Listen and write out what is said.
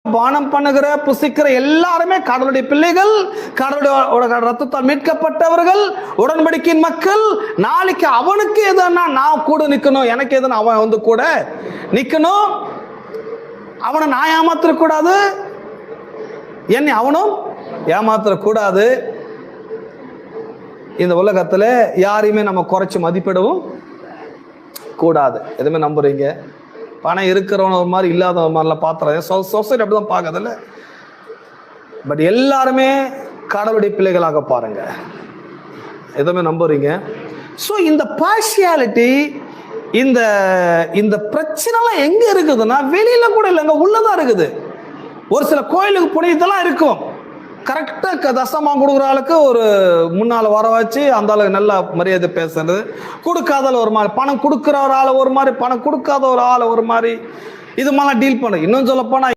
பானம் பண்ணுகிற புசிக்கிற எல்லாருமே கடவுளுடைய பிள்ளைகள், கடவுளுடைய ரத்தத்தால் மீட்கப்பட்டவர்கள், உடன்படிக்கையின் மக்கள். நாளைக்கு அவனுக்கு எதுனா நான் கூட நிக்கணும், எனக்கு எதுனா அவன் வந்து கூட நிக்கணும். அவனை நான் ஏமாத்தக்கூடாது, என்னை அவனும் ஏமாத்தக்கூடாது. இந்த உலகத்துல யாரையுமே நம்ம குறைச்சு மதிப்பிடவும் கூடாது. எதுவுமே நம்புறீங்க? பணம் இருக்கிறவன ஒரு மாதிரி இல்லாத ஒரு மாதிரிலாம் பாத்துறேன். சொசைட்டி அப்படிதான் பார்க்கறதில்ல. பட் எல்லாருமே கடவுளுடைய பிள்ளைகளாக பாருங்க. எதுவுமே நம்புறீங்க? ஸோ இந்த பார்ஷியாலிட்டி, இந்த பிரச்சனைலாம் எங்க இருக்குதுன்னா வெளியில கூட இல்லைங்க, உள்ளதான் இருக்குது. ஒரு சில கோயிலுக்கு போய் இதெல்லாம் இருக்கும். கரெக்டாக தசமா கொடுக்குற ஆளுக்கு ஒரு முன்னால் வர வச்சு அந்த ஆளுக்கு நல்லா மரியாதை பேசுறது, கொடுக்காத ஒரு மாதிரி, பணம் கொடுக்குற ஒரு ஆளை ஒரு மாதிரி, பணம் கொடுக்காத ஒரு ஆளை ஒரு மாதிரி, இது மாதிரிலாம் டீல் பண்ணு. இன்னும் சொல்ல போனா